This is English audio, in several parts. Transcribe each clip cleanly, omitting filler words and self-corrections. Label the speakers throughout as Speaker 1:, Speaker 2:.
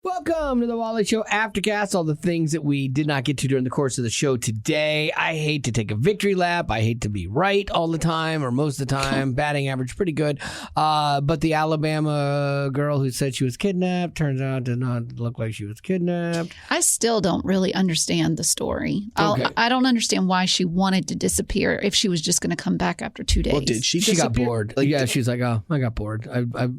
Speaker 1: Welcome to the Wally Show Aftercast. All the things that we did not get to during the course of the show today. I hate to take a victory lap. I hate to be right all the time or most of the time. Batting average pretty good. But the Alabama girl who said she was kidnapped turns out did not look like she was kidnapped.
Speaker 2: I still don't really understand the story.
Speaker 1: Okay.
Speaker 2: I don't understand why she wanted to disappear if she was just going to come back after 2 days.
Speaker 3: Well, did she
Speaker 1: She got
Speaker 3: disappear?
Speaker 1: bored. Yeah, she's like, oh, I got bored.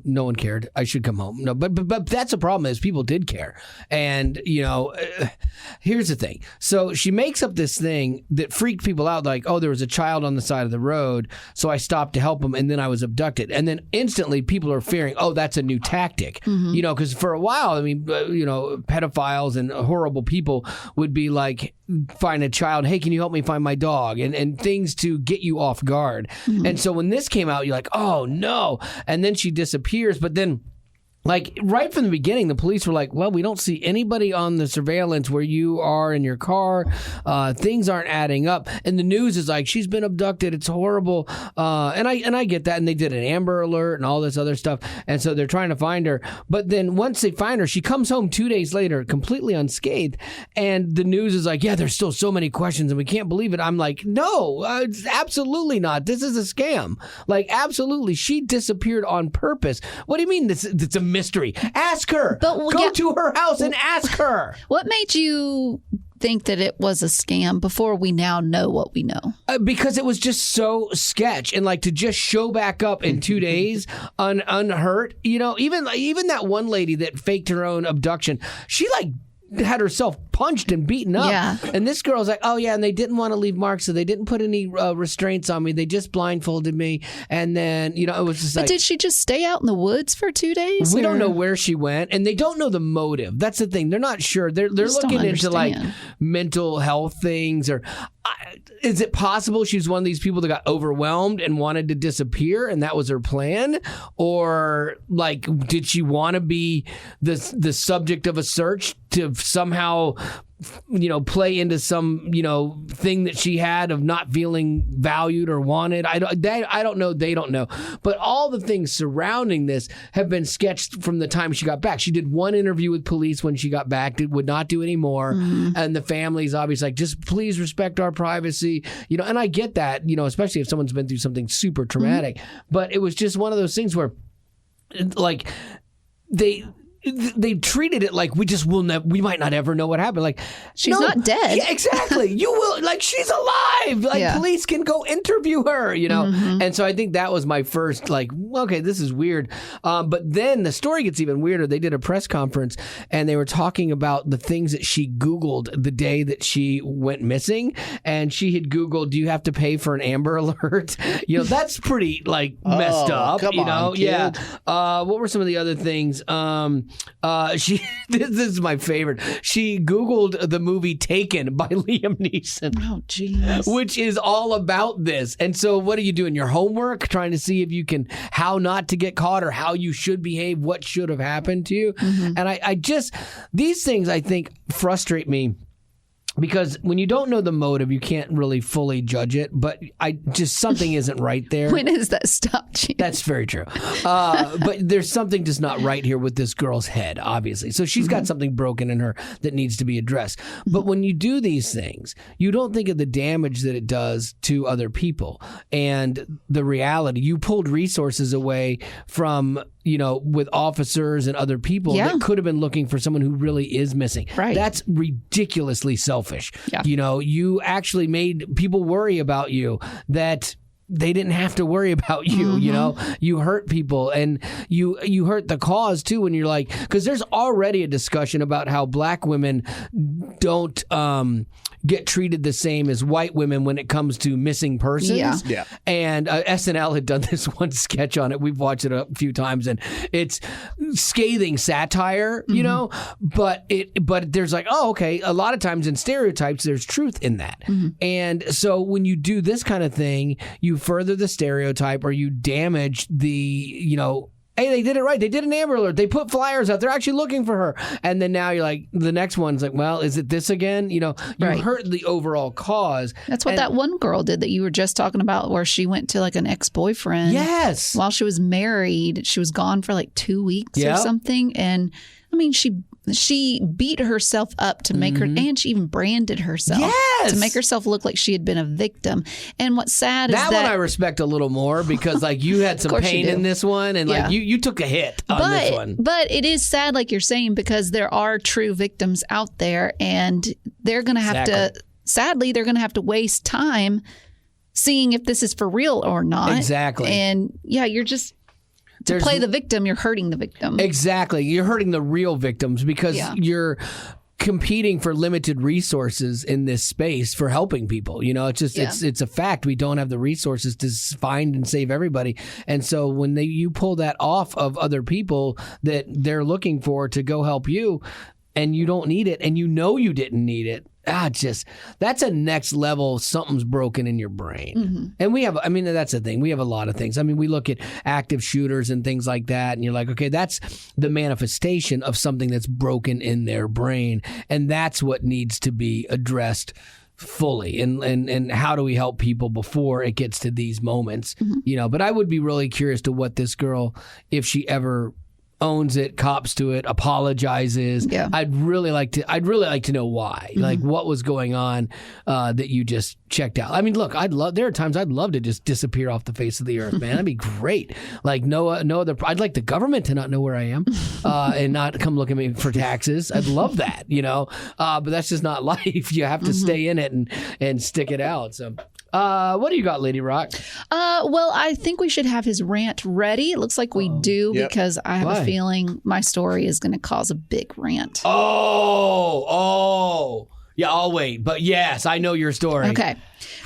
Speaker 1: No one cared. I should come home. No, but that's the problem is people did care. And, here's the thing. So she makes up this thing that freaked people out like, oh, there was a child on the side of the road, so I stopped to help him, and then I was abducted. And then instantly people are fearing, oh, that's a new tactic. Because for a while, I mean, pedophiles and horrible people would be like, find a child, hey, can you help me find my dog? And things to get you off guard. And so when this came out, you're like, oh, no. And then she disappears, but then like right from the beginning, the police were like, well, we don't see anybody on the surveillance where you are in your car. Things aren't adding up. And the news is like, she's been abducted. It's horrible. And I get that. And they did an Amber Alert and all this other stuff. And so they're trying to find her. But then once they find her, she comes home 2 days later, completely unscathed. And the news is like, yeah, there's still so many questions and we can't believe it. I'm like, no, it's absolutely not. This is a scam. Like, absolutely. She disappeared on purpose. What do you mean it's a mystery? Ask her. Go to her house and ask her.
Speaker 2: What made you think that it was a scam before we now know what we know?
Speaker 1: Because it was just so sketch, and like to just show back up in 2 days unhurt. Even that one lady that faked her own abduction, she like had herself punched and beaten up.
Speaker 2: Yeah.
Speaker 1: And this girl's like, oh yeah, and they didn't want to leave marks, so they didn't put any restraints on me. They just blindfolded me. And then, it was just
Speaker 2: But
Speaker 1: like...
Speaker 2: did she just stay out in the woods for 2 days?
Speaker 1: We don't know where she went, and they don't know the motive. That's the thing. They're not sure. They're looking into like mental health things, or is it possible she's one of these people that got overwhelmed and wanted to disappear, and that was her plan? Or like, did she want to be the subject of a search to somehow play into some thing that she had of not feeling valued or wanted? I don't know. They don't know. But all the things surrounding this have been sketched from the time she got back. She did one interview with police when she got back. Would not do any more. And the family's obviously like, just please respect our privacy. And I get that. Especially if someone's been through something super traumatic. But it was just one of those things where, like, they treated it like we might not ever know what happened. Like,
Speaker 2: she's not dead.
Speaker 1: Yeah, exactly. You will, like, she's alive. Like, police can go interview her, And so I think that was my first, like, okay, this is weird. But then the story gets even weirder. They did a press conference and they were talking about the things that she Googled the day that she went missing. And she had Googled, do you have to pay for an Amber Alert? That's pretty, like, messed up.
Speaker 3: Come on, kid.
Speaker 1: Yeah. What were some of the other things? This is my favorite. She Googled the movie Taken by Liam Neeson.
Speaker 2: Oh, jeez.
Speaker 1: Which is all about this. And so what are you doing? Your homework? Trying to see if you can, how not to get caught or how you should behave, what should have happened to you. And I just, these things I think frustrate me. Because when you don't know the motive, you can't really fully judge it. But something isn't right there.
Speaker 2: When has that stopped you?
Speaker 1: That's very true. But there's something just not right here with this girl's head, obviously. So she's got something broken in her that needs to be addressed. But when you do these things, you don't think of the damage that it does to other people. And the reality, you pulled resources away from, with officers and other people that could have been looking for someone who really is missing.
Speaker 2: Right.
Speaker 1: That's ridiculously selfish.
Speaker 2: Yeah.
Speaker 1: You actually made people worry about you that they didn't have to worry about you. You hurt people, and you hurt the cause too when you're like, because there's already a discussion about how black women don't get treated the same as white women when it comes to missing persons.
Speaker 3: Yeah.
Speaker 1: And SNL had done this one sketch on it. We've watched it a few times, and it's scathing satire, but there's like, oh, okay. A lot of times in stereotypes, there's truth in that. And so when you do this kind of thing, you further the stereotype, or you damage the, hey, they did it right. They did an Amber Alert. They put flyers out. They're actually looking for her. And then now you're like, the next one's like, well, is it this again? You hurt the overall cause.
Speaker 2: That's what that one girl did that you were just talking about, where she went to like an ex-boyfriend. While she was married. She was gone for like 2 weeks or something. And I mean, she she beat herself up to make her, and she even branded herself to make herself look like she had been a victim. And what's sad is that
Speaker 1: one I respect a little more because like you had some pain in this one, and like you took a hit on this one.
Speaker 2: But it is sad, like you're saying, because there are true victims out there, and they're going to have to. Sadly, they're going to have to waste time seeing if this is for real or not.
Speaker 1: Exactly.
Speaker 2: And you're just. To play the victim, you're hurting the victim.
Speaker 1: Exactly. You're hurting the real victims because you're competing for limited resources in this space for helping people. You know, it's just it's a fact. We don't have the resources to find and save everybody. And so when you pull that off of other people that they're looking for to go help you, and you don't need it, and you know you didn't need it, that's a next level. Something's broken in your brain. And that's the thing. We have a lot of things. I mean, we look at active shooters and things like that, and you're like, okay, that's the manifestation of something that's broken in their brain. And that's what needs to be addressed fully. And how do we help people before it gets to these moments? You know, but I would be really curious to what this girl, if she ever owns it, cops to it, apologizes. Yeah. I'd really like to know why. Like what was going on that you just checked out. I mean, look, there are times I'd love to just disappear off the face of the earth, man. That'd be great. Like I'd like the government to not know where I am and not come look at me for taxes. I'd love that, you know. But that's just not life. You have to stay in it and stick it out. So what do you got, Lady Rock?
Speaker 2: Well, I think we should have his rant ready. It looks like we do because I have a feeling my story is going to cause a big rant.
Speaker 1: Yeah, I'll wait. But yes, I know your story.
Speaker 2: Okay.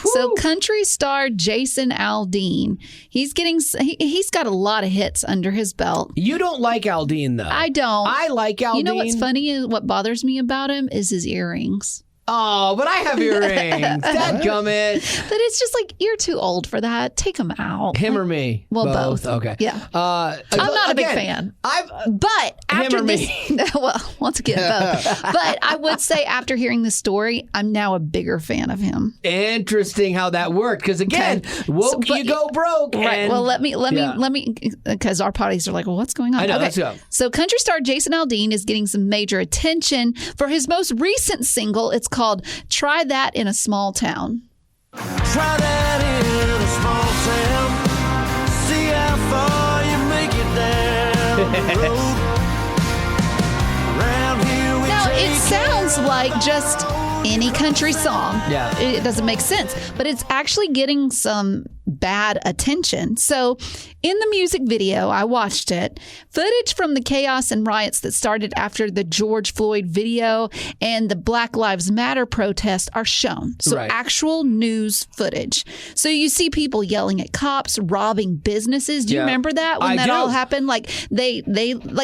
Speaker 2: Whew. So country star Jason Aldean, he's got a lot of hits under his belt.
Speaker 1: You don't like Aldean, though.
Speaker 2: I don't.
Speaker 1: I like Aldean.
Speaker 2: You know what's funny is what bothers me about him is his earrings.
Speaker 1: Oh, but I have earrings. Dadgummit.
Speaker 2: But it's just like, you're too old for that. Take them out.
Speaker 1: Him or me?
Speaker 2: Well, both.
Speaker 1: Okay.
Speaker 2: Yeah. I'm not a big fan. But after this, well, once again, both. But I would say after hearing this story, I'm now a bigger fan of him.
Speaker 1: Interesting how that worked. Because again, you go broke.
Speaker 2: Right.
Speaker 1: And,
Speaker 2: well, let me, because our parties are like, well, what's going on?
Speaker 1: I know. Let's go.
Speaker 2: So country star Jason Aldean is getting some major attention for his most recent single. It's called Try That in a Small Town.
Speaker 3: Try that in a small town. See how far you make it down the road. Around here we
Speaker 2: now, it sounds like just any country song.
Speaker 1: Yeah.
Speaker 2: It doesn't make sense. But it's actually getting some bad attention. So in the music video, I watched it, footage from the chaos and riots that started after the George Floyd video and the Black Lives Matter protest are shown. So actual news footage. So you see people yelling at cops, robbing businesses. Do you remember that when that all happened? Like they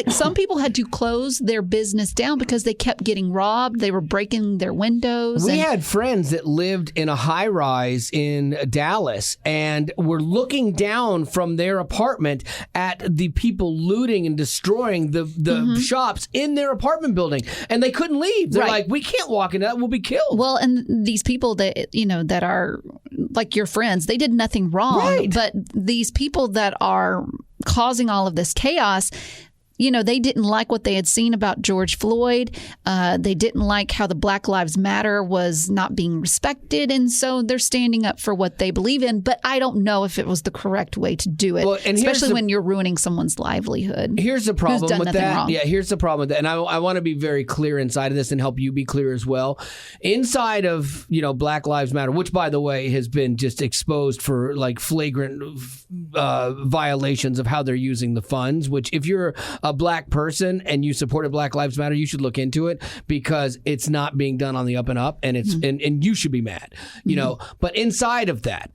Speaker 2: some people had to close their business down because they kept getting robbed. They were breaking their windows.
Speaker 1: We had friends that lived in a high rise in Dallas and were looking down from their apartment at the people looting and destroying the shops in their apartment building, and they couldn't leave. They're like, we can't walk into that; we'll be killed.
Speaker 2: Well, and these people that that are like your friends, they did nothing wrong, but these people that are causing all of this chaos, they didn't like what they had seen about George Floyd. They didn't like how the Black Lives Matter was not being respected. And so they're standing up for what they believe in. But I don't know if it was the correct way to do it, especially when you're ruining someone's livelihood.
Speaker 1: Here's the problem with that.
Speaker 2: Wrong.
Speaker 1: Yeah, here's the problem with that. And I want to be very clear inside of this and help you be clear as well. Inside of, Black Lives Matter, which, by the way, has been just exposed for like flagrant violations of how they're using the funds, which if you're a Black person and you supported Black Lives Matter, you should look into it because it's not being done on the up and up, and it's and you should be mad, But inside of that,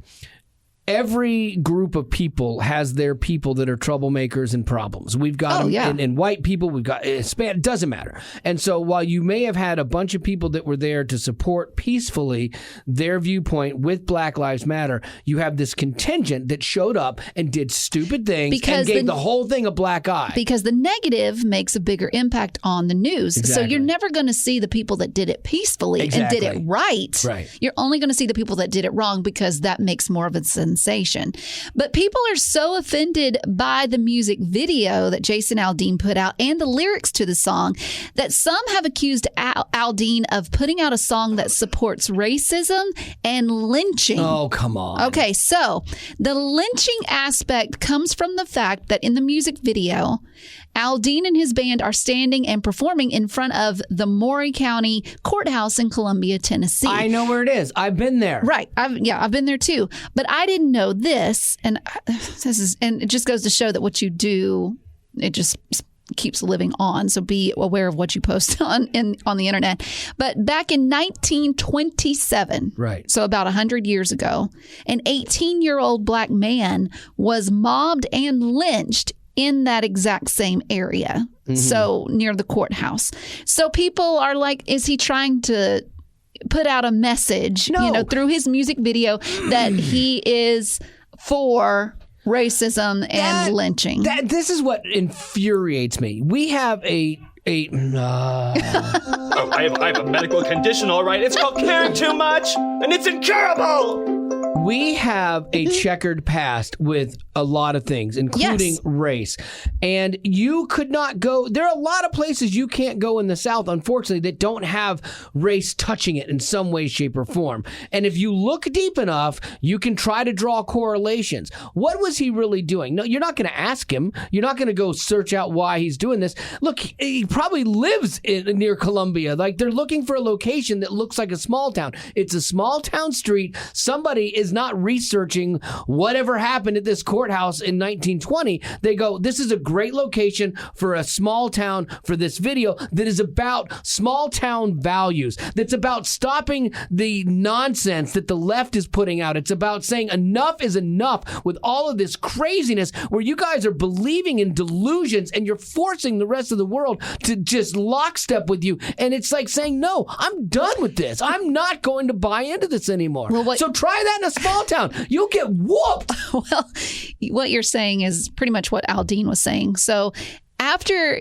Speaker 1: every group of people has their people that are troublemakers and problems. We've got them in white people. We've got Hispanic. It doesn't matter. And so while you may have had a bunch of people that were there to support peacefully their viewpoint with Black Lives Matter, you have this contingent that showed up and did stupid things and gave the whole thing a black eye.
Speaker 2: Because the negative makes a bigger impact on the news. Exactly. So you're never going to see the people that did it peacefully and did it right. You're only going to see the people that did it wrong because that makes more of a sensation. sensation. But people are so offended by the music video that Jason Aldean put out and the lyrics to the song that some have accused Aldean of putting out a song that supports racism and lynching.
Speaker 1: Oh, come on.
Speaker 2: Okay, so the lynching aspect comes from the fact that in the music video, Aldean and his band are standing and performing in front of the Maury County Courthouse in Columbia, Tennessee.
Speaker 1: I know where it is. I've been there.
Speaker 2: Right. I've been there too. But I didn't know this. And it just goes to show that what you do, it just keeps living on. So be aware of what you post on the internet. But back in 1927,
Speaker 1: right,
Speaker 2: so about 100 years ago, an 18-year-old black man was mobbed and lynched in that exact same area. So near the courthouse. So people are like, is he trying to put out a message, through his music video that he is for racism and lynching?
Speaker 1: This is what infuriates me. We have I
Speaker 4: have a medical condition, all right. It's called caring too much, and it's incurable.
Speaker 1: We have a checkered past with a lot of things, including race. And you could not go. There are a lot of places you can't go in the South, unfortunately, that don't have race touching it in some way, shape, or form. And if you look deep enough, you can try to draw correlations. What was he really doing? No, you're not going to ask him. You're not going to go search out why he's doing this. Look, he probably lives near Columbia. Like, they're looking for a location that looks like a small town. It's a small town street. Somebody is not researching whatever happened at this courthouse in 1920. They go, this is a great location for a small town for this video that is about small town values, that's about stopping the nonsense that the left is putting out. It's about saying enough is enough with all of this craziness where you guys are believing in delusions and you're forcing the rest of the world to just lockstep with you. And it's like saying, no, I'm done with this. I'm not going to buy into this anymore. So try that in a small town. You'll get whooped.
Speaker 2: Well, what you're saying is pretty much what Aldean was saying. So after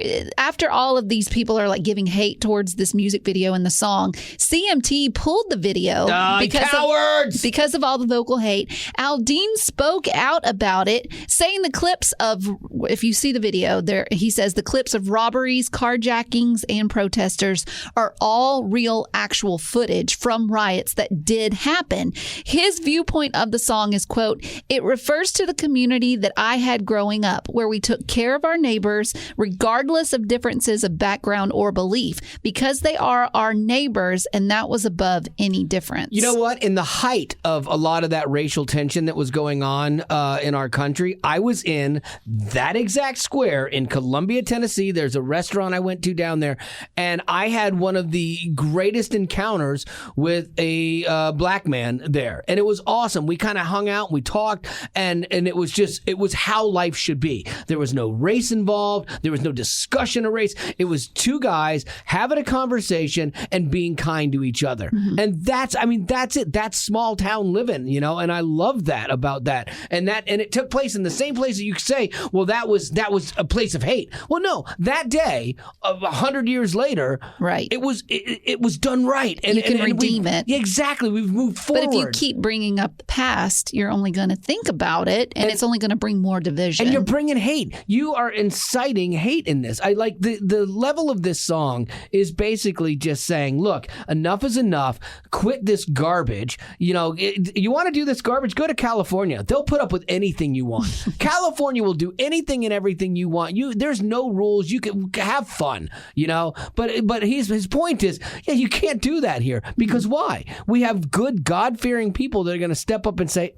Speaker 2: all of these people are like giving hate towards this music video and the song, CMT pulled the video because of all the vocal hate. Aldean spoke out about it, saying the clips of, if you see the video there, he says the clips of robberies, carjackings, and protesters are all real, actual footage from riots that did happen. His viewpoint of the song is, quote, "It refers to the community that I had growing up, where we took care of our neighbors, regardless of differences of background or belief, because they are our neighbors, and that was above any difference."
Speaker 1: You know what? In the height of a lot of that racial tension that was going on in our country, I was in that exact square in Columbia, Tennessee. There's a restaurant I went to down there, and I had one of the greatest encounters with a black man there, and it was awesome. We kind of hung out, we talked, and it was how life should be. There was no race involved. There was no discussion of race. It was two guys having a conversation and being kind to each other. Mm-hmm. And that's it. That's small town living, and I love that about that. And it took place in the same place that you could say, well, that was a place of hate. Well, no, that day, 100 years later,
Speaker 2: right,
Speaker 1: it was done right. And
Speaker 2: you can redeem it.
Speaker 1: Yeah, exactly. We've moved forward.
Speaker 2: But if you keep bringing up the past, you're only going to think about it, and it's only going to bring more division.
Speaker 1: And you're bringing hate. You are inciting hate in this. I like the level of this song is basically just saying, look, enough is enough. Quit this garbage. You want to do this garbage? Go to California. They'll put up with anything you want. California will do anything and everything you want. There's no rules. You can have fun, But his point is, you can't do that here because why? We have good God-fearing people that are going to step up and say,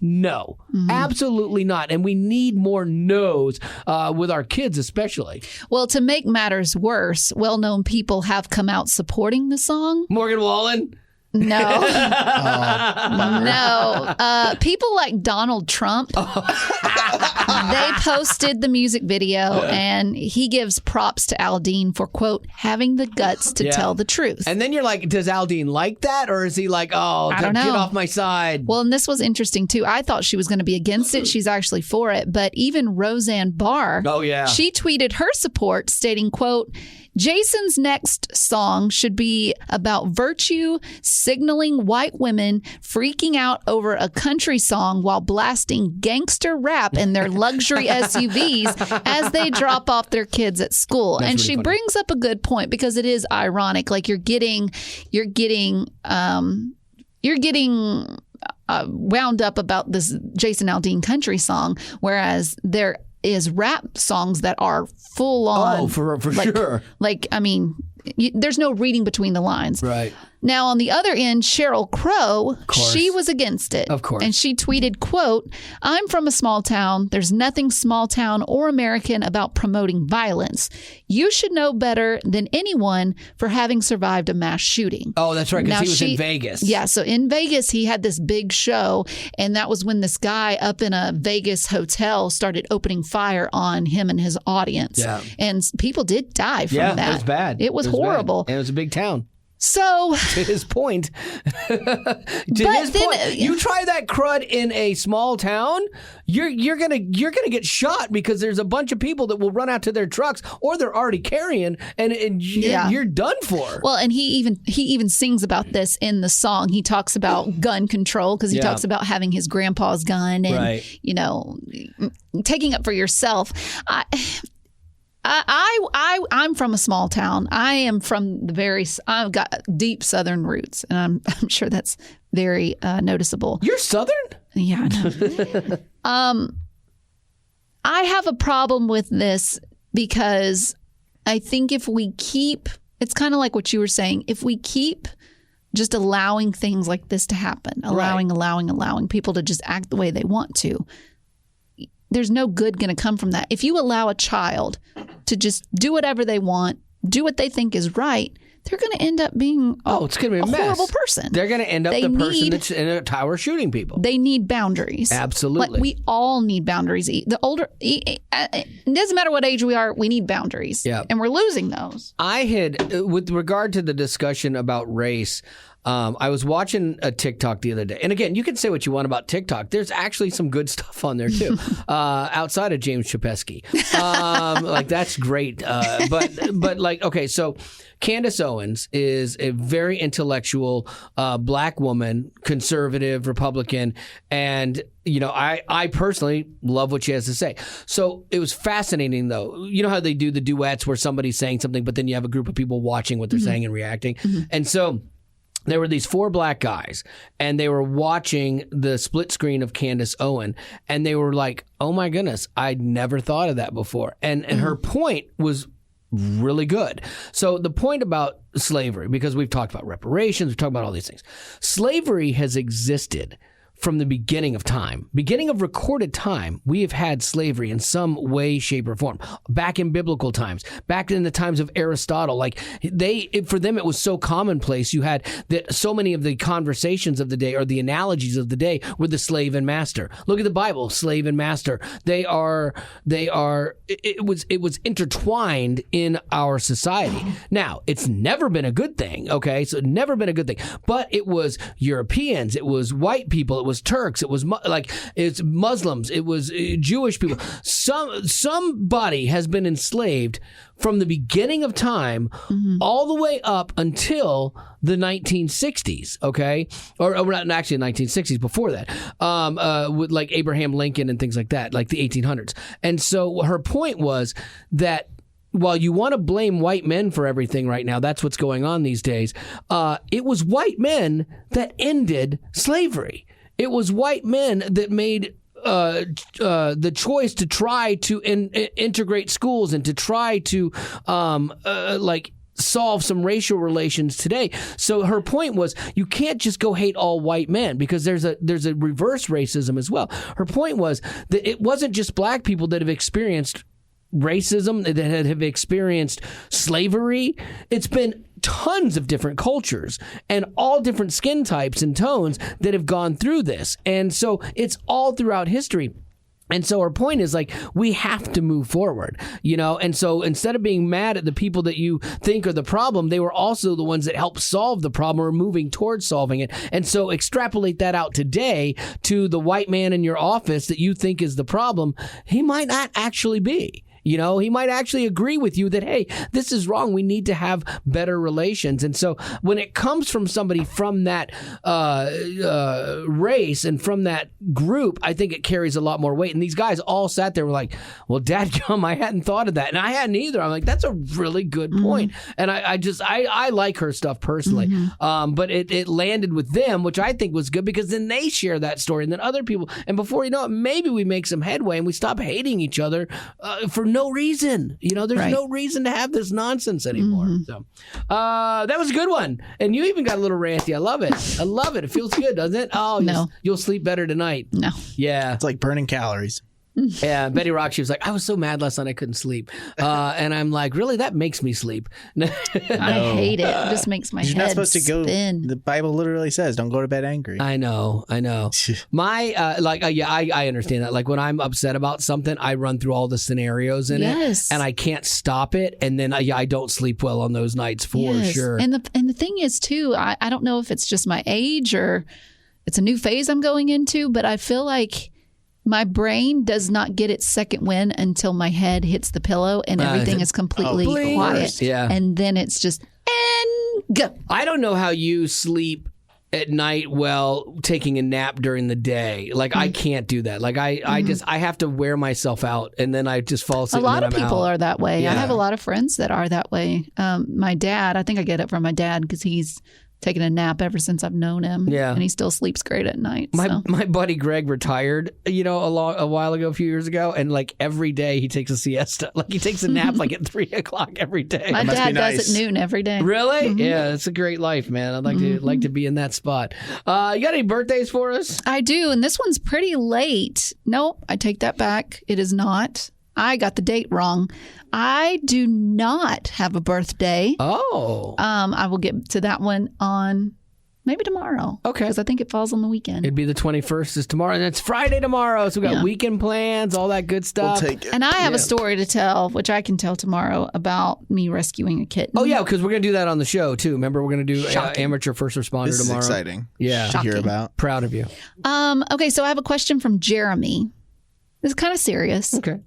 Speaker 1: no, absolutely not. And we need more no's with our kids especially.
Speaker 2: Well, to make matters worse, well-known people have come out supporting the song.
Speaker 1: Morgan Wallen?
Speaker 2: No. No. People like Donald Trump, they posted the music video, and he gives props to Aldean for, quote, having the guts to tell the truth.
Speaker 1: And then you're like, does Aldean like that? Or is he like, I don't know. Get off my side?
Speaker 2: Well, and this was interesting, too. I thought she was going to be against it. She's actually for it. But even Roseanne Barr, she tweeted her support, stating, quote, Jason's next song should be about virtue, signaling white women freaking out over a country song while blasting gangster rap in their luxury SUVs as they drop off their kids at school.
Speaker 1: That's
Speaker 2: and
Speaker 1: really
Speaker 2: she
Speaker 1: funny.
Speaker 2: brings up a good point because it is ironic. Like you're getting wound up about this Jason Aldean country song, whereas there is rap songs that are full on.
Speaker 1: Oh, for sure.
Speaker 2: Like, I mean, there's no reading between the lines.
Speaker 1: Right.
Speaker 2: Now, on the other end, Sheryl Crow,
Speaker 1: course.
Speaker 2: she was against it.
Speaker 1: Of course.
Speaker 2: And she tweeted, quote, "I'm from a small town. There's nothing small town or American about promoting violence. You should know better than anyone for having survived a mass shooting."
Speaker 1: Oh, that's right, because
Speaker 2: Now
Speaker 1: he was in Vegas.
Speaker 2: Yeah, so in Vegas, he had this big show, and that was when this guy up in a Vegas hotel started opening fire on him and his audience.
Speaker 1: Yeah.
Speaker 2: And people did die from
Speaker 1: Yeah,
Speaker 2: that.
Speaker 1: it was bad.
Speaker 2: It was horrible.
Speaker 1: Bad. And it was a big town.
Speaker 2: So
Speaker 1: To his point,
Speaker 2: then-
Speaker 1: you try that crud in a small town, you're gonna get shot because there's a bunch of people that will run out to their trucks or they're already carrying, and you're done for.
Speaker 2: Well, and he even sings about this in the song. He talks about gun control because he talks about having his grandpa's gun and taking up for yourself. I'm from a small town. I am from I've got deep Southern roots, and I'm sure that's very noticeable.
Speaker 1: You're Southern?
Speaker 2: Yeah, I know. I have a problem with this because I think if we keep, it's kind of like what you were saying, if we keep just allowing things like this to happen, allowing people to just act the way they want to, there's no good going to come from that. If you allow a child to just do whatever they want, do what they think is right, they're going to end up being
Speaker 1: it's going to be a mess.
Speaker 2: horrible person.
Speaker 1: They're going to end up the person that's in a tower shooting people.
Speaker 2: They need boundaries.
Speaker 1: Absolutely.
Speaker 2: Like, we all need boundaries. The older, it doesn't matter what age we are, we need boundaries.
Speaker 1: Yeah.
Speaker 2: And we're losing those.
Speaker 1: I had, with regard to the discussion about race, I was watching a TikTok the other day. And again, you can say what you want about TikTok. There's actually some good stuff on there too, outside of James Chapesky. Like, that's great. But like, okay, so Candace Owens is a very intellectual black woman, conservative, Republican, and I personally love what she has to say. So it was fascinating, though. You know how they do the duets where somebody's saying something, but then you have a group of people watching what they're saying and reacting. And so there were these 4 black guys, and they were watching the split screen of Candace Owen, and they were like, "Oh my goodness, I'd never thought of that before." And her point was really good. So the point about slavery, because we've talked about reparations, we've talked about all these things. Slavery has existed from the beginning of time. Beginning of recorded time, we have had slavery in some way, shape, or form. Back in biblical times, back in the times of Aristotle, for them it was so commonplace. You had that so many of the conversations of the day or the analogies of the day were the slave and master. Look at the Bible, slave and master. It was intertwined in our society. Now, it's never been a good thing, okay? So never been a good thing. But it was Europeans, it was white people, it was Turks, it's Muslims, it was Jewish people. Somebody has been enslaved from the beginning of time all the way up until the 1960s, okay? Or not actually the 1960s, before that, with like Abraham Lincoln and things like that, like the 1800s. And so her point was that while you want to blame white men for everything right now, that's what's going on these days, it was white men that ended slavery. It was white men that made the choice to try to integrate schools and to try to solve some racial relations today. So her point was, you can't just go hate all white men, because there's a reverse racism as well. Her point was that it wasn't just black people that have experienced racism, that have experienced slavery. It's been tons of different cultures and all different skin types and tones that have gone through this. And so it's all throughout history. And so our point is, we have to move forward, and so instead of being mad at the people that you think are the problem, they were also the ones that helped solve the problem or moving towards solving it. And so extrapolate that out today to the white man in your office that you think is the problem. He might not actually be. You know, he might actually agree with you that, hey, this is wrong. We need to have better relations. And so when it comes from somebody from that race and from that group, I think it carries a lot more weight. And these guys all sat there and were like, well, dadgum, I hadn't thought of that. And I hadn't either. I'm like, that's a really good point. And I like her stuff personally. But it landed with them, which I think was good because then they share that story and then other people. And before you know it, maybe we make some headway and we stop hating each other for no reason. You know, there's no reason to have this nonsense anymore. So that was a good one. And you even got a little ranty. I love it. I love it. It feels good, doesn't it? Oh,
Speaker 2: no.
Speaker 1: You'll sleep better tonight.
Speaker 2: No.
Speaker 1: Yeah.
Speaker 5: It's like burning calories.
Speaker 1: Yeah, Betty Rock, she was like, I was so mad last night I couldn't sleep. And I'm like, really? That makes me sleep.
Speaker 2: I hate it. It just makes my
Speaker 5: You're
Speaker 2: head
Speaker 5: not supposed to go.
Speaker 2: spin.
Speaker 5: The Bible literally says, don't go to bed angry.
Speaker 1: I know. My, I understand that. Like when I'm upset about something, I run through all the scenarios in it and I can't stop it. And then I don't sleep well on those nights for sure.
Speaker 2: And the thing is too, I don't know if it's just my age or it's a new phase I'm going into, but I feel like my brain does not get its second wind until my head hits the pillow and everything is completely quiet.
Speaker 1: Yeah.
Speaker 2: And then it's just, and go.
Speaker 1: I don't know how you sleep at night while taking a nap during the day. Like I can't do that. Like I have to wear myself out and then I just fall asleep.
Speaker 2: A lot of people are that way.
Speaker 1: Yeah.
Speaker 2: I have a lot of friends that are that way. My dad, I think I get it from my dad because he's taken a nap ever since I've known him. Yeah. And he still sleeps great at night.
Speaker 1: My buddy Greg retired, a while ago, a few years ago, and like every day he takes a siesta. Like he takes a nap like at 3 o'clock every day.
Speaker 2: My dad does at noon every day.
Speaker 1: Really? Yeah, it's a great life, man. I'd like to be in that spot. You got any birthdays for us?
Speaker 2: I do, and this one's pretty late. Nope, I take that back. It is not. I got the date wrong. I do not have a birthday.
Speaker 1: Oh.
Speaker 2: I will get to that one on maybe tomorrow.
Speaker 1: Okay.
Speaker 2: Because I think it falls on the weekend.
Speaker 1: It'd be the 21st is tomorrow, and it's Friday tomorrow, so we got weekend plans, all that good stuff.
Speaker 5: We'll take it.
Speaker 2: And I have a story to tell, which I can tell tomorrow about me rescuing a kitten.
Speaker 1: Oh, yeah, because we're going to do that on the show, too. Remember, we're going to do amateur first responder
Speaker 5: This
Speaker 1: tomorrow.
Speaker 5: is exciting.
Speaker 1: Yeah.
Speaker 5: To hear about.
Speaker 1: Proud of you.
Speaker 2: Okay, so I have a question from Jeremy. This is kind of serious.
Speaker 1: Okay.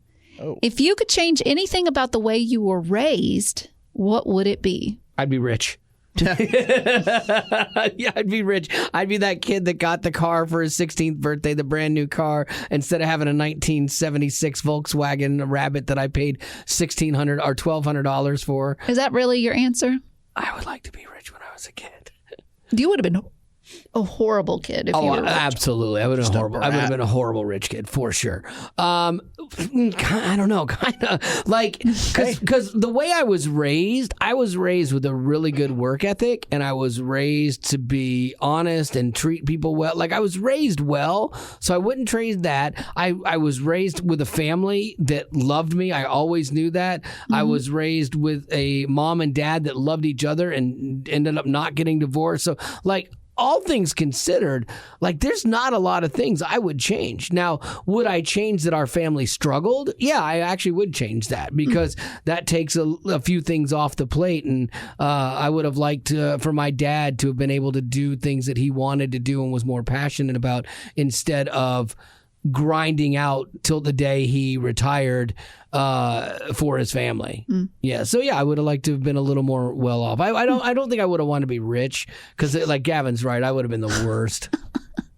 Speaker 2: If you could change anything about the way you were raised, what would it be?
Speaker 1: I'd be rich. Yeah, I'd be rich. I'd be that kid that got the car for his 16th birthday, the brand new car, instead of having a 1976 Volkswagen Rabbit that I paid $1,600 or $1,200 for.
Speaker 2: Is that really your answer?
Speaker 1: I would like to be rich when I was a kid.
Speaker 2: You would have been a horrible kid if you were rich.
Speaker 1: Absolutely. I would have been a horrible rich kid for sure. I don't know, kind of like because the way I was raised with a really good work ethic, and I was raised to be honest and treat people well. Like I was raised well, so I wouldn't trade that. I was raised with a family that loved me. I always knew that. I was raised with a mom and dad that loved each other and ended up not getting divorced. So like, all things considered, like there's not a lot of things I would change. Now, would I change that our family struggled? Yeah, I actually would change that because that takes a few things off the plate. And I would have liked for my dad to have been able to do things that he wanted to do and was more passionate about instead of grinding out till the day he retired for his family. Yeah, so yeah, I would have liked to have been a little more well off. I don't think I would have wanted to be rich because like Gavin's right, I would have been the worst.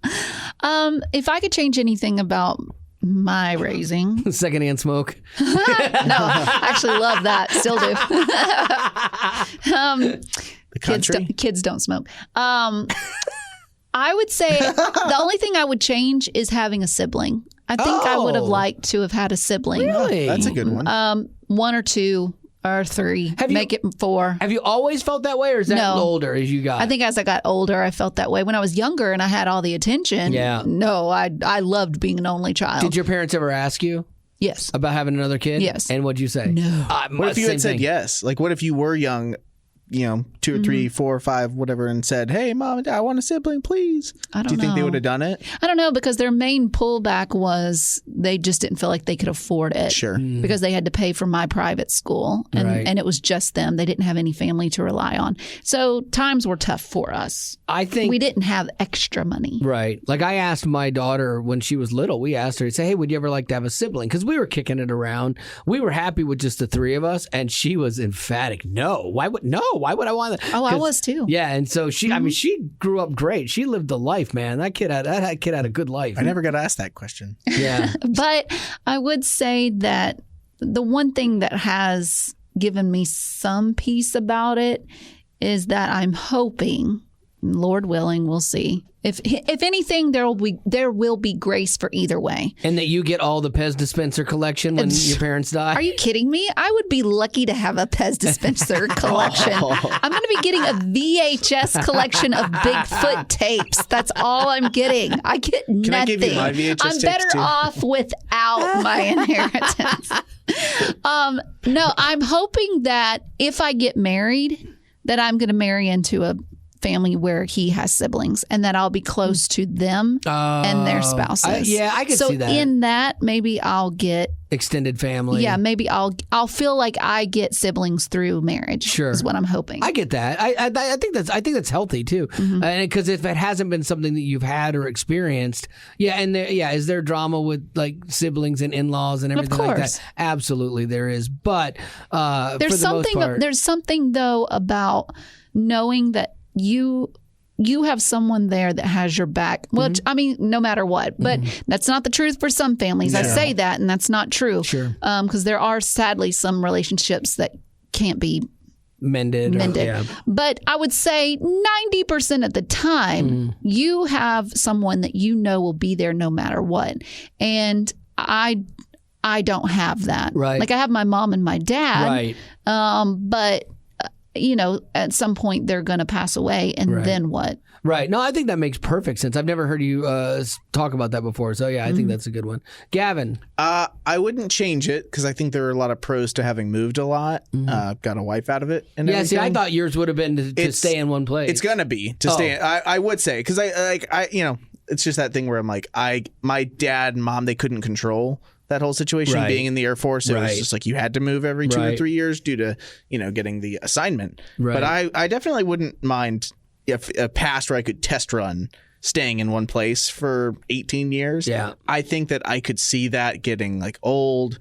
Speaker 2: If I could change anything about my raising,
Speaker 1: secondhand smoke.
Speaker 2: No, I actually love that. Still do.
Speaker 5: The country?
Speaker 2: Kids don't smoke. I would say the only thing I would change is having a sibling. I think I would have liked to have had a sibling.
Speaker 1: Really?
Speaker 5: That's a good one.
Speaker 2: 1 or 2 or 3. Make it 4.
Speaker 1: Have you always felt that way, or is that older as you got?
Speaker 2: I think as I got older, I felt that way. When I was younger and I had all the attention, no, I loved being an only child.
Speaker 1: Did your parents ever ask you?
Speaker 2: Yes.
Speaker 1: About having another kid?
Speaker 2: Yes.
Speaker 1: And what'd you say?
Speaker 2: No.
Speaker 5: What if you had said yes? Like, what if you were young 2 or 3, 4 or 5, whatever, and said, "Hey, mom and dad, I want a sibling, please."
Speaker 2: I don't
Speaker 5: Do you think they
Speaker 2: know.
Speaker 5: would have done it?
Speaker 2: I don't know, because their main pullback was they just didn't feel like they could afford it.
Speaker 5: Sure.
Speaker 2: Because they had to pay for my private school, and,
Speaker 1: Right.
Speaker 2: and it was just them. They didn't have any family to rely on. So times were tough for us.
Speaker 1: I think
Speaker 2: We didn't have extra money.
Speaker 1: Right. Like I asked my daughter when she was little, we asked her, to say, hey, would you ever like to have a sibling? Because we were kicking it around. We were happy with just the 3 of us. And she was emphatic. No. Why would I want that?
Speaker 2: Oh, I was too.
Speaker 1: Yeah. And so she, I mean, she grew up great. She lived the life, man. That kid had a good life.
Speaker 5: I never got asked that question.
Speaker 1: Yeah.
Speaker 2: But I would say that the one thing that has given me some peace about it is that I'm hoping, Lord willing, we'll see. If anything, there will be grace for either way.
Speaker 1: And that you get all the Pez dispenser collection when your parents die.
Speaker 2: Are you kidding me? I would be lucky to have a Pez dispenser collection. I'm going to be getting a VHS collection of Bigfoot tapes. That's all I'm getting. I get nothing.
Speaker 5: Can I give you my VHS
Speaker 2: I'm
Speaker 5: tapes
Speaker 2: better
Speaker 5: too?
Speaker 2: off without my inheritance. No, I'm hoping that if I get married, that I'm going to marry into a family where he has siblings, and that I'll be close to them and their spouses.
Speaker 1: I could see that.
Speaker 2: So in that, maybe I'll get
Speaker 1: Extended family.
Speaker 2: Yeah, maybe I'll feel like I get siblings through marriage.
Speaker 1: Sure.
Speaker 2: Is what I'm hoping.
Speaker 1: I get that. I think that's healthy too. Because if it hasn't been something that you've had or experienced, is there drama with like siblings and in-laws and everything like
Speaker 2: course.
Speaker 1: that? Absolutely, there is. But for
Speaker 2: There's
Speaker 1: the
Speaker 2: something.
Speaker 1: most part,
Speaker 2: There's something though about knowing that you have someone there that has your back. Well, I mean, no matter what. But that's not the truth for some families. I say that, and that's not true.
Speaker 1: Sure.
Speaker 2: Because there are sadly some relationships that can't be
Speaker 1: mended.
Speaker 2: mended. But I would say 90% of the time, you have someone that you know will be there no matter what. And I don't have that.
Speaker 1: Right.
Speaker 2: Like I have my mom and my dad.
Speaker 1: Right.
Speaker 2: But at some point they're going to pass away, and then what?
Speaker 1: Right. No, I think that makes perfect sense. I've never heard you talk about that before. So, yeah, I think that's a good one. Gavin.
Speaker 5: I wouldn't change it because I think there are a lot of pros to having moved a lot. Got a wife out of it. And
Speaker 1: Yeah, see, I
Speaker 5: everything.
Speaker 1: thought yours would have been to
Speaker 5: It's-
Speaker 1: stay in one place.
Speaker 5: It's gonna be to stay. I would say because I it's just that thing where I'm like my dad and mom, they couldn't control that whole situation.
Speaker 1: Right.
Speaker 5: Being in the Air Force, it
Speaker 1: Right.
Speaker 5: was just like you had to move every 2 or
Speaker 1: Right.
Speaker 5: 3 years due to getting the assignment.
Speaker 1: Right.
Speaker 5: But I definitely wouldn't mind if a past where I could test run staying in one place for 18 years.
Speaker 1: Yeah.
Speaker 5: I think that I could see that getting like old.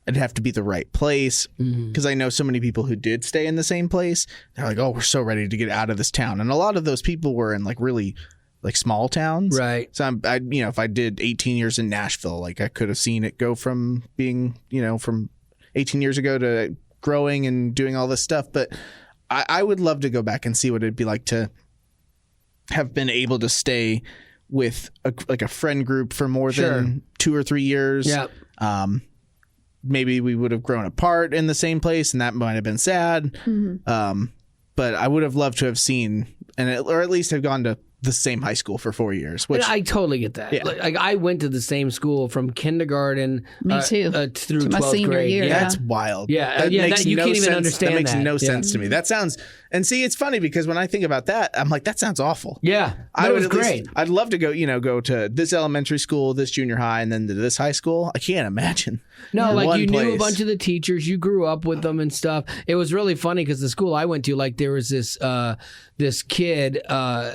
Speaker 5: It'd have to be the right place because I know so many people who did stay in the same place. They're like, oh, we're so ready to get out of this town. And a lot of those people were in like really like small towns.
Speaker 1: Right.
Speaker 5: So if I did 18 years in Nashville, like I could have seen it go from being, from 18 years ago to growing and doing all this stuff. But I would love to go back and see what it'd be like to have been able to stay with a friend group for more than 2 or 3 years.
Speaker 1: Yeah.
Speaker 5: Maybe we would have grown apart in the same place, and that might have been sad. But I would have loved to have seen, or at least have gone to the same high school for 4 years. Which
Speaker 1: And I totally get that.
Speaker 5: Yeah.
Speaker 1: Like I went to the same school from kindergarten
Speaker 2: Me too.
Speaker 1: through
Speaker 2: To my
Speaker 1: 12th
Speaker 2: senior
Speaker 1: grade.
Speaker 2: year,
Speaker 1: Yeah.
Speaker 5: that's wild.
Speaker 1: Yeah,
Speaker 5: That
Speaker 1: yeah,
Speaker 5: makes
Speaker 1: you
Speaker 5: no
Speaker 1: can't even
Speaker 5: sense.
Speaker 1: understand
Speaker 5: That makes
Speaker 1: that.
Speaker 5: no
Speaker 1: Yeah.
Speaker 5: sense to me. That sounds, and see, it's funny because when I think about that, I'm like, that sounds awful.
Speaker 1: Yeah.
Speaker 5: I
Speaker 1: That
Speaker 5: would
Speaker 1: was
Speaker 5: at least-
Speaker 1: great.
Speaker 5: I'd love to go to this elementary school, this junior high, and then to this high school. I can't imagine.
Speaker 1: No, like
Speaker 5: One
Speaker 1: you knew a
Speaker 5: place.
Speaker 1: bunch of the teachers, you grew up with them and stuff. It was really funny because the school I went to, like there was this kid,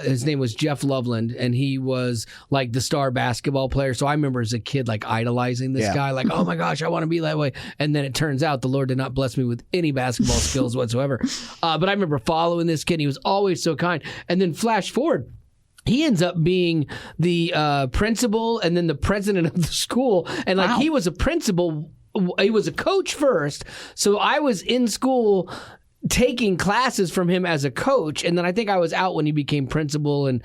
Speaker 1: his name was Jeff Loveland, and he was like the star basketball player. So I remember as a kid like idolizing this
Speaker 5: Yeah.
Speaker 1: guy, like, oh my gosh, I want to be that way. And then it turns out the Lord did not bless me with any basketball skills whatsoever. But I remember following this kid. He was always so kind. And then flash forward. He ends up being the principal and then the president of the school. And like he was a principal, he was a coach first. So I was in school taking classes from him as a coach. And then I think I was out when he became principal and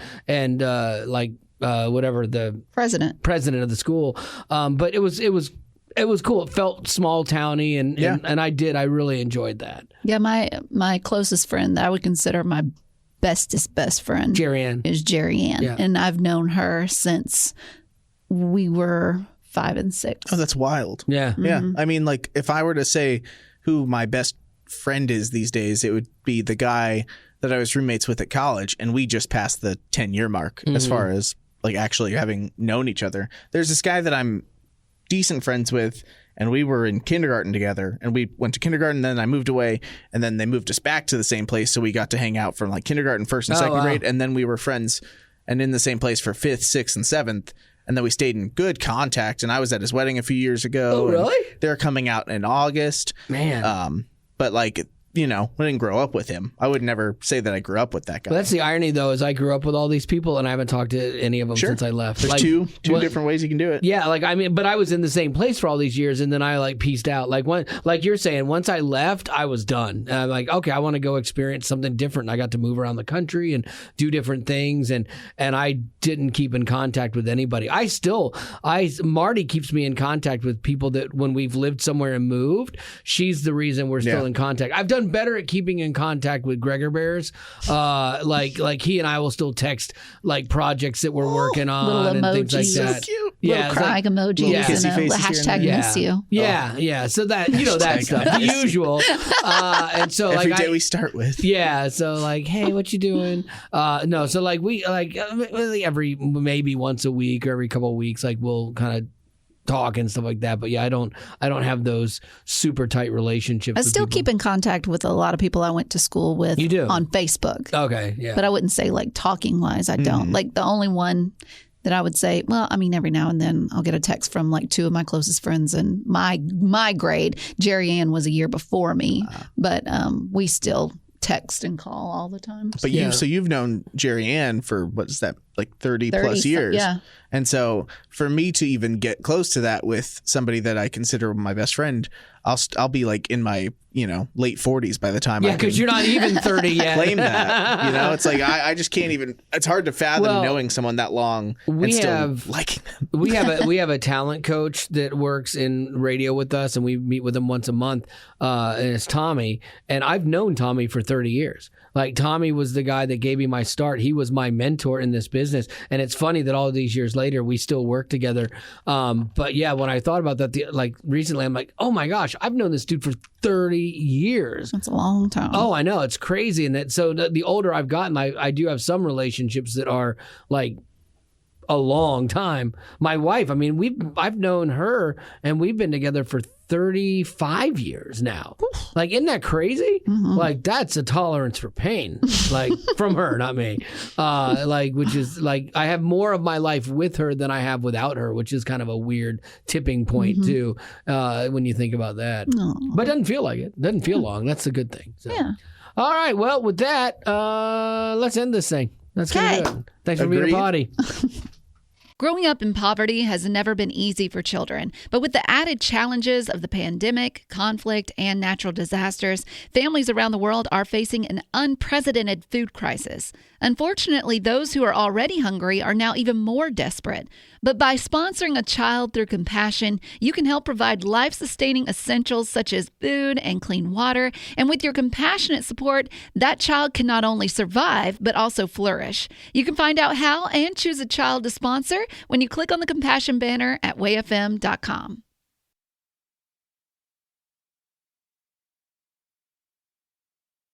Speaker 1: whatever the president of the school. But it was cool. It felt small towny and I really enjoyed that.
Speaker 2: Yeah, my closest friend that I would consider my best friend,
Speaker 1: Jerry Ann.
Speaker 2: is Jerry Ann.
Speaker 1: Yeah.
Speaker 2: And I've known her since we were 5 and 6.
Speaker 5: Oh, that's wild.
Speaker 1: Yeah.
Speaker 5: Yeah. I mean, like if I were to say who my best friend is these days, it would be the guy that I was roommates with at college, and we just passed the 10-year mark as far as like actually having known each other. There's this guy that I'm decent friends with, and we were in kindergarten together, and we went to kindergarten, then I moved away, and then they moved us back to the same place, so we got to hang out from like kindergarten, first and second grade, and then we were friends and in the same place for 5th, 6th, and 7th, and then we stayed in good contact, and I was at his wedding a few years ago.
Speaker 1: Oh, really?
Speaker 5: They're coming out in August.
Speaker 1: Man.
Speaker 5: But like, you know, I didn't grow up with him. I would never say that I grew up with that guy.
Speaker 1: But that's the irony, though, is I grew up with all these people, and I haven't talked to any of them since I left.
Speaker 5: There's
Speaker 1: like,
Speaker 5: two different ways you can do it.
Speaker 1: Yeah, like I mean, but I was in the same place for all these years, and then I like pieced out. Like you're saying, once I left, I was done. I'm like, okay, I want to go experience something different. And I got to move around the country and do different things, and I didn't keep in contact with anybody. Marty keeps me in contact with people that when we've lived somewhere and moved, she's the reason we're still in contact. I've done better at keeping in contact with Gregor Bears. Like he and I will still text like projects that we're working on
Speaker 2: little
Speaker 1: and
Speaker 2: emojis.
Speaker 1: things like that.
Speaker 5: So cute.
Speaker 2: Little crying emojis and a hashtag miss you.
Speaker 1: Yeah. So that, you know, that stuff, the usual. And so
Speaker 5: Every
Speaker 1: like
Speaker 5: day we start with.
Speaker 1: Yeah. So like, hey, what you doing? No. So like we every maybe once a week or every couple of weeks, like we'll kind of talk and stuff like that. But yeah, I don't have those super tight relationships.
Speaker 2: I
Speaker 1: with
Speaker 2: still
Speaker 1: people.
Speaker 2: keep in contact with a lot of people I went to school with.
Speaker 1: You do?
Speaker 2: On Facebook.
Speaker 1: Okay. Yeah.
Speaker 2: But I wouldn't say like talking wise, I don't. Like the only one that I would say, well, I mean, every now and then I'll get a text from like 2 of my closest friends in my grade. Jerry Ann was a year before me, but we still text and call all the time.
Speaker 5: But you've known Jerry Ann for what is that, like 30 plus years?
Speaker 2: Yeah.
Speaker 5: And so for me to even get close to that with somebody that I consider my best friend, I'll be like in my, you know, late 40s by the time I
Speaker 1: because you're not even 30 yet.
Speaker 5: claim that. You know, it's like I just can't even. It's hard to fathom knowing someone that long and still liking them.
Speaker 1: we have a talent coach that works in radio with us, and we meet with him once a month. And it's Tommy, and I've known Tommy for 30 years. Like Tommy was the guy that gave me my start. He was my mentor in this business, and it's funny that all these years later we still work together. But yeah, when I thought about that, recently, I'm like, oh my gosh, I've known this dude for 30 years.
Speaker 2: That's a long time.
Speaker 1: Oh, I know, it's crazy. And that so the older I've gotten, I do have some relationships that are like a long time. My wife, I mean, I've known her, and we've been together for 35 years now. Like, isn't that crazy? Mm-hmm. Like, that's a tolerance for pain. Like, from her, not me. Which is like, I have more of my life with her than I have without her, which is kind of a weird tipping point too, when you think about that.
Speaker 2: Aww.
Speaker 1: But it doesn't feel like it. Doesn't feel long. That's a good thing. So.
Speaker 2: Yeah.
Speaker 1: All right. Well, with that, let's end this thing. That's gonna do it. Thanks for being a potty.
Speaker 2: Growing up in poverty has never been easy for children, but with the added challenges of the pandemic, conflict, and natural disasters, families around the world are facing an unprecedented food crisis. Unfortunately, those who are already hungry are now even more desperate. But by sponsoring a child through compassion, you can help provide life-sustaining essentials such as food and clean water. And with your compassionate support, that child can not only survive, but also flourish. You can find out how and choose a child to sponsor when you click on the compassion banner at wayfm.com.